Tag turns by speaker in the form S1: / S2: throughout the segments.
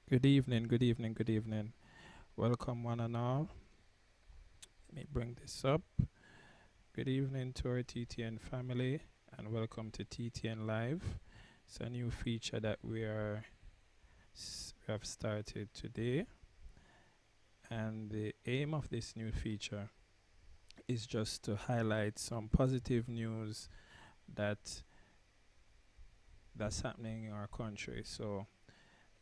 S1: Good evening, good evening, good evening. Welcome, one and all. Let me bring this up. Good evening to our TTN family, and welcome to TTN Live. It's a new feature that we have started today, and the aim of this new feature is just to highlight some positive news that that's happening in our country. So,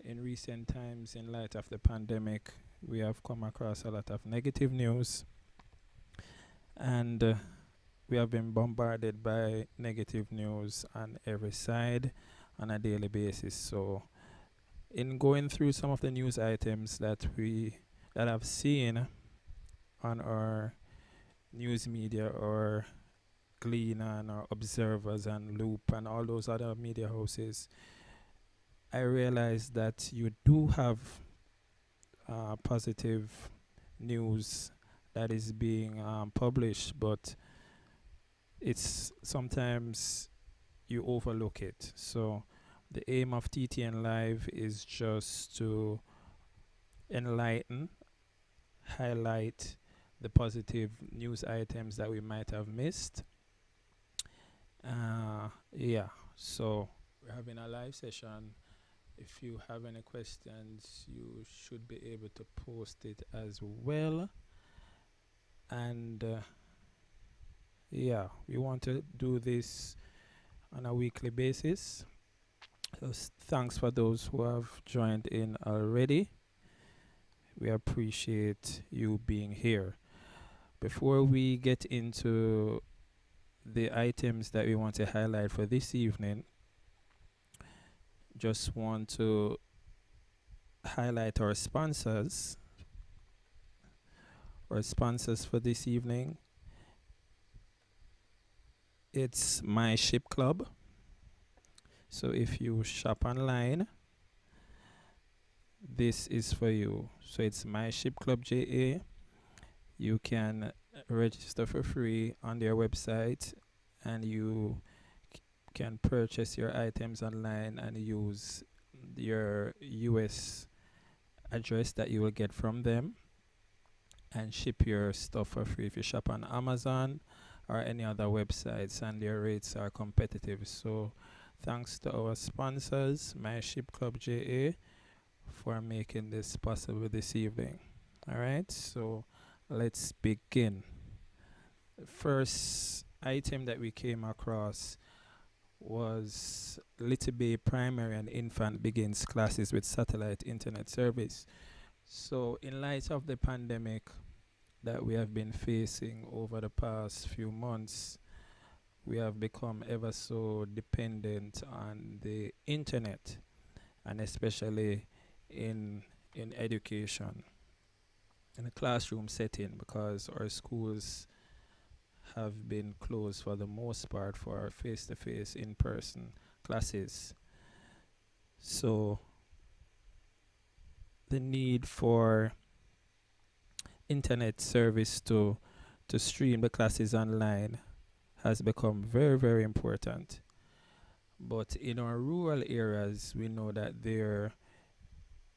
S1: in recent times, in light of the pandemic, we have come across a lot of negative news, and we have been bombarded by negative news on every side on a daily basis. So, in going through some of the news items that I've seen on our news media or Gleaner and our Observers and Loop and all those other media houses, I realized that you do have positive news that is being published, but it's sometimes you overlook it. So the aim of TTN Live is just to enlighten, highlight the positive news items that we might have missed. Yeah, so we're having a live session. If you have any questions, you should be able to post it as well. And yeah, we want to do this on a weekly basis. So thanks for those who have joined in already. We appreciate you being here. Before we get into the items that we want to highlight for this evening, just want to highlight our sponsors. Our sponsors for this evening, it's My Ship Club. So if you shop online, this is for you. So it's My Ship Club JA. You can register for free on their website, and you can purchase your items online and use your US address that you will get from them and ship your stuff for free if you shop on Amazon or any other websites, and their rates are competitive. So thanks to our sponsors, My Ship Club JA, for making this possible this evening. All right, so let's begin. The first item that we came across was Little Bay Primary and Infant begins classes with satellite internet service. So, in light of the pandemic that we have been facing over the past few months, we have become ever so dependent on the internet, and especially in education, in a classroom setting, because our schools have been closed for the most part for face-to-face in-person classes. So the need for internet service to stream the classes online has become very, very important. But in our rural areas, we know that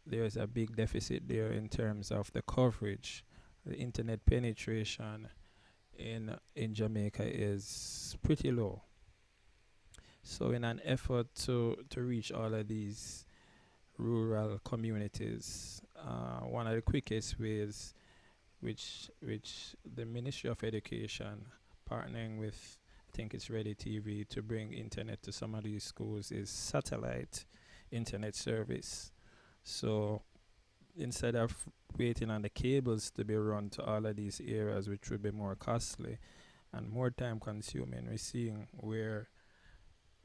S1: there's a big deficit there in terms of the coverage. The internet penetration in Jamaica is pretty low. So in an effort to reach all of these rural communities, one of the quickest ways which the Ministry of Education, partnering with, I think it's Ready TV, to bring internet to some of these schools is satellite internet service. So instead of waiting on the cables to be run to all of these areas, which would be more costly and more time consuming, we're seeing where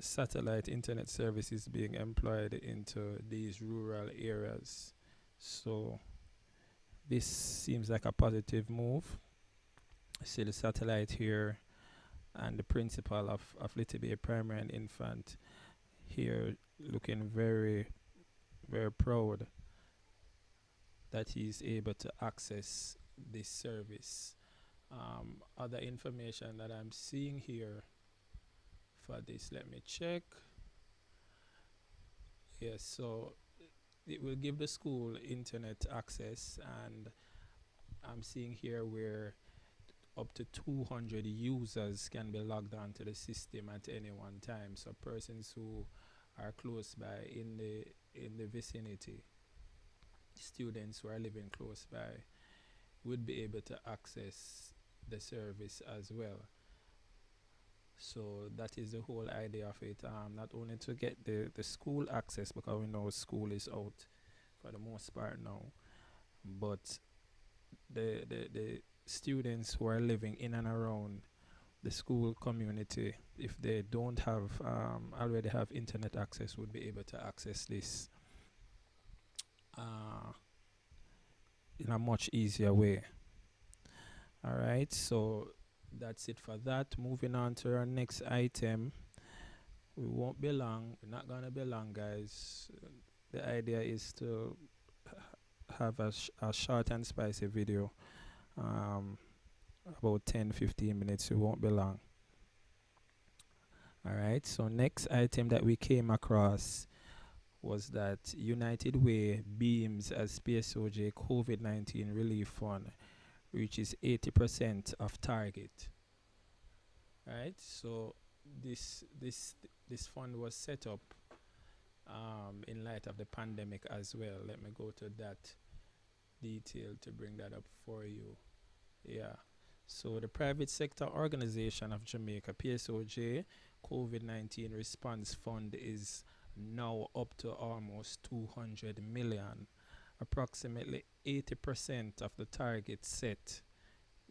S1: satellite internet service is being employed into these rural areas. So this seems like a positive move. I see the satellite here, and the principal of Little Bay Primary and Infant here looking very, very proud that he's able to access this service. Other information that I'm seeing here for this, let me check. Yes, so it will give the school internet access, and I'm seeing here where up to 200 users can be logged onto the system at any one time. So persons who are close by in the vicinity, students who are living close by, would be able to access the service as well. So that is the whole idea of it. Not only to get the school access, because we know school is out for the most part now, but the students who are living in and around the school community, if they don't have already have internet access, would be able to access this uh, in a much easier way. All right, so that's it for that. Moving on to our next item. We won't be long. We're not gonna be long, guys. The idea is to have a short and spicy video, um, about 10-15 minutes. We won't be long. All right. So next item that we came across was that United Way beams as PSOJ COVID-19 Relief Fund reaches 80% of target. Right. So this fund was set up in light of the pandemic as well. Let me go to that detail to bring that up for you. Yeah. So the Private Sector Organization of Jamaica, PSOJ COVID-19 Response Fund, is now up to almost 200 million, approximately 80% of the target set,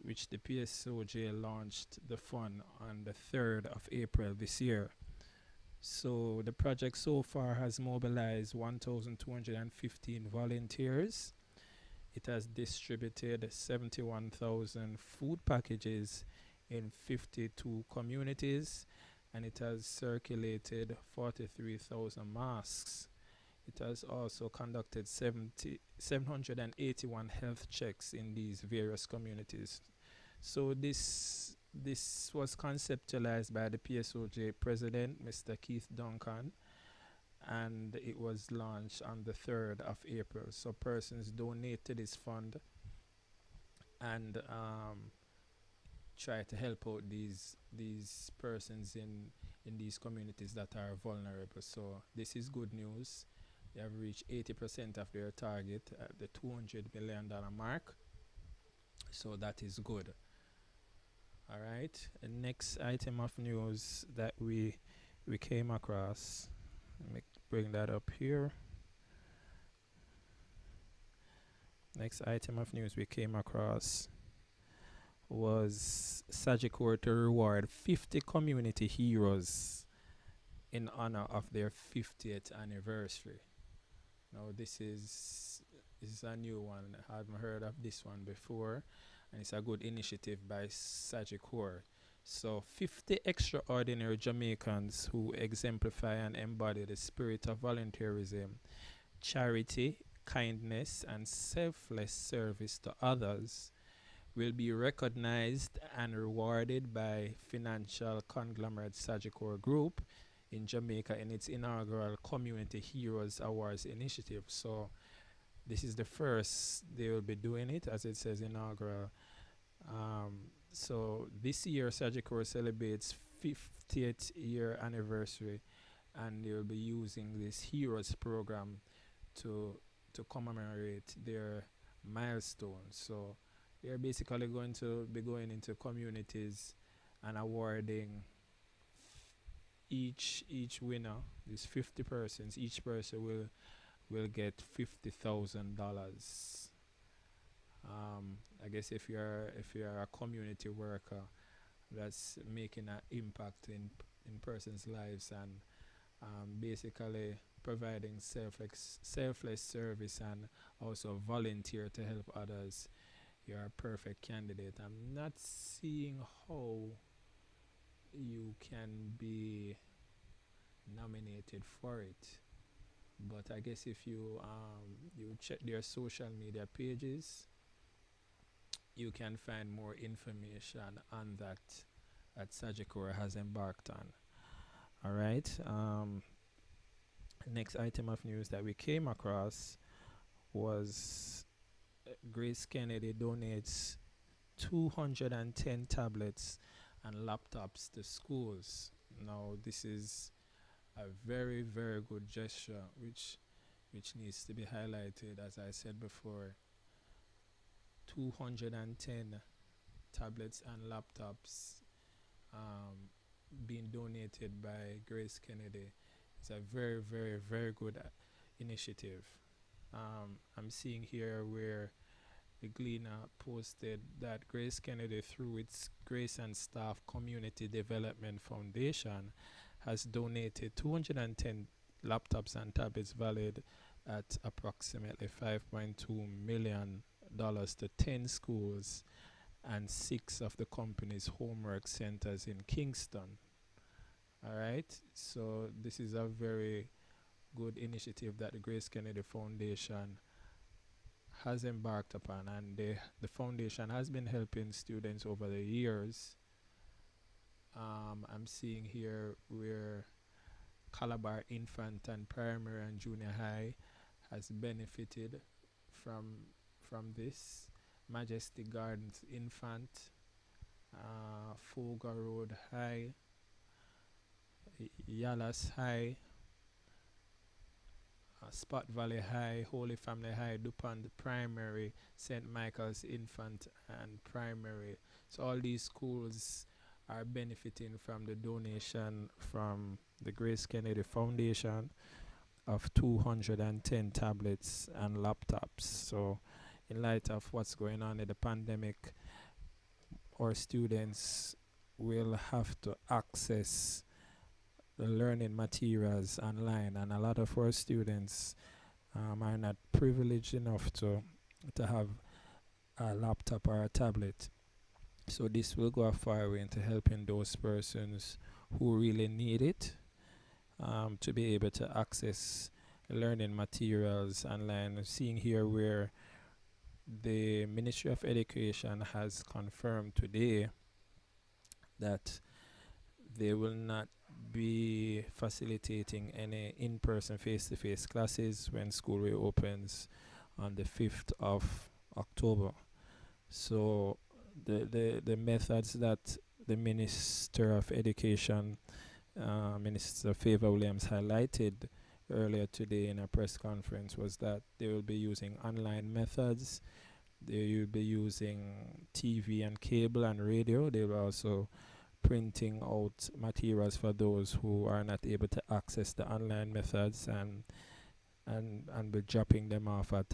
S1: which the PSOJ launched the fund on the 3rd of April this year. So the project so far has mobilized 1,215 volunteers. It has distributed 71,000 food packages in 52 communities, and it has circulated 43,000 masks. It has also conducted 781 health checks in these various communities. So this was conceptualized by the PSOJ president, Mr. Keith Duncan, and it was launched on the 3rd of April. So persons donate to this fund and try to help out these persons in these communities that are vulnerable. So this is good news. They have reached 80% of their target at the $200 million mark. So that is good. All right. The next item of news that we came across. Let me bring that up here. Next item of news we came across was Sagicor to reward 50 community heroes in honor of their 50th anniversary. Now this is a new one. I haven't heard of this one before, and it's a good initiative by Sagicor. So 50 extraordinary Jamaicans who exemplify and embody the spirit of volunteerism, charity, kindness, and selfless service to others will be recognized and rewarded by financial conglomerate Sagicor Group in Jamaica in its inaugural Community Heroes Awards initiative. So this is the first they will be doing it, as it says inaugural. So this year Sagicor celebrates 50th year anniversary, and they will be using this Heroes program to commemorate their milestone. So they're basically going to be going into communities and awarding each winner. These 50 persons. Each person will get $50,000. I guess if you're a community worker that's making an impact in persons' lives, and basically providing selfless service and also volunteer to help others, you're a perfect candidate. I'm not seeing how you can be nominated for it, but I guess if you check their social media pages, you can find more information on that Sagicor has embarked on. All right. Next item of news that we came across was Grace Kennedy donates 210 tablets and laptops to schools. Now, this is a very, very good gesture, which needs to be highlighted. As I said before, 210 tablets and laptops um, being donated by Grace Kennedy. It's a very, very, very good initiative. I'm seeing here where the Gleaner posted that Grace Kennedy, through its Grace and Staff Community Development Foundation, has donated 210 laptops and tablets valued at approximately $5.2 million to 10 schools and 6 of the company's homework centers in Kingston. All right, so this is a very good initiative that the Grace Kennedy Foundation has embarked upon, and the foundation has been helping students over the years. I'm seeing here where Calabar Infant and Primary and Junior High has benefited from this. Majestic Gardens Infant, Foga Road High, Yalas High, Spot Valley High, Holy Family High, DuPont Primary, St. Michael's Infant and Primary. So all these schools are benefiting from the donation from the Grace Kennedy Foundation of 210 tablets and laptops. So in light of what's going on in the pandemic, our students will have to access the learning materials online, and a lot of our students are not privileged enough to have a laptop or a tablet. So this will go a far way into helping those persons who really need it, to be able to access learning materials online. Seeing here where the Ministry of Education has confirmed today that they will not be facilitating any in-person face-to-face classes when school reopens on the 5th of October. So the methods that the Minister of Education, Minister Favor Williams, highlighted earlier today in a press conference was that they will be using online methods. They will be using TV and cable and radio. They will also printing out materials for those who are not able to access the online methods, and be dropping them off at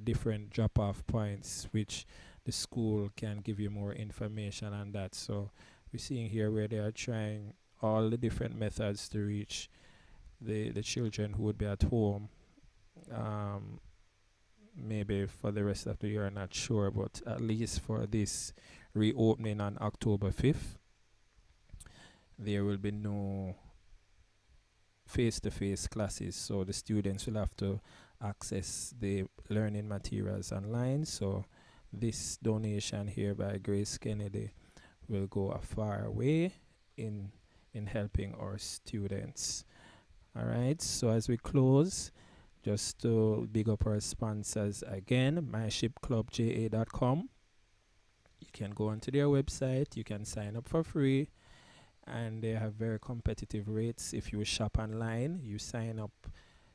S1: different drop off points, which the school can give you more information on that. So we're seeing here where they are trying all the different methods to reach the children who would be at home. Maybe for the rest of the year, I'm not sure, but at least for this reopening on October 5th, there will be no face-to-face classes, so the students will have to access the learning materials online. So this donation here by Grace Kennedy will go a far way in helping our students. All right, so as we close, just to big up our sponsors again, myshipclubja.com. You can go onto their website, you can sign up for free, and they have very competitive rates. If you shop online, you sign up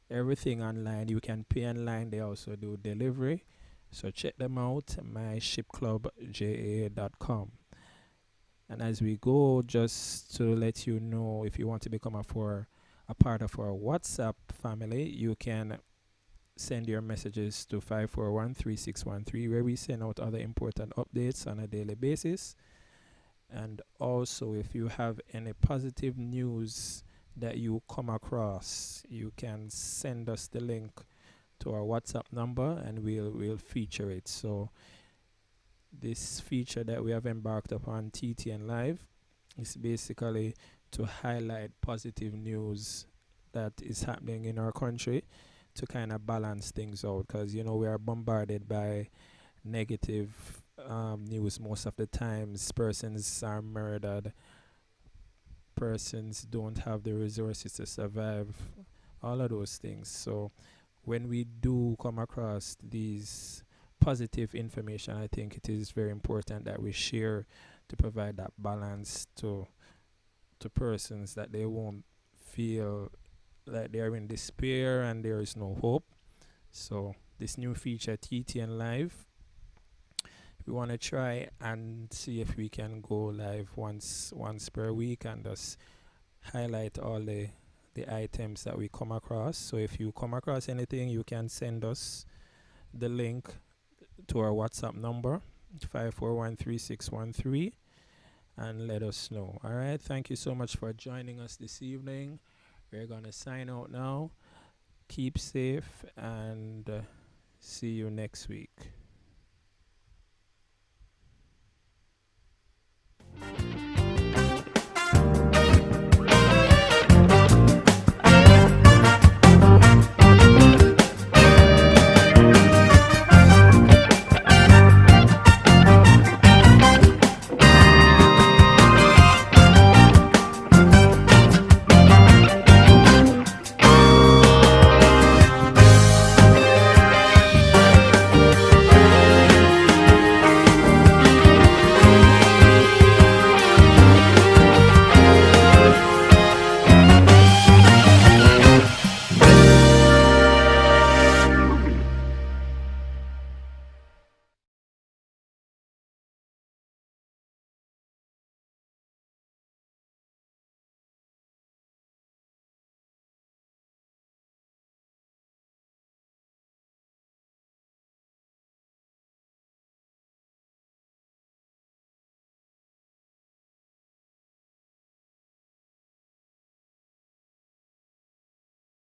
S1: everything online, you can pay online. They also do delivery. So check them out, myshipclubja.com. And as we go, just to let you know, if you want to become a part of our WhatsApp family, you can send your messages to 541-3613, where we send out other important updates on a daily basis. And also, if you have any positive news that you come across, you can send us the link to our WhatsApp number and we'll feature it. So this feature that we have embarked upon, TTN Live, is basically to highlight positive news that is happening in our country, to kind of balance things out, because we are bombarded by negative news most of the times. Persons are murdered, persons don't have the resources to survive, all of those things. So when we do come across these positive information, I think it is very important that we share to provide that balance to persons, that they won't feel like they are in despair and there is no hope. So this new feature, TTN Live, we want to try and see if we can go live once per week and just highlight all the items that we come across. So if you come across anything, you can send us the link to our WhatsApp number 5413613 and let us know. All right, thank you so much for joining us this evening. We're gonna sign out now. Keep safe and see you next week.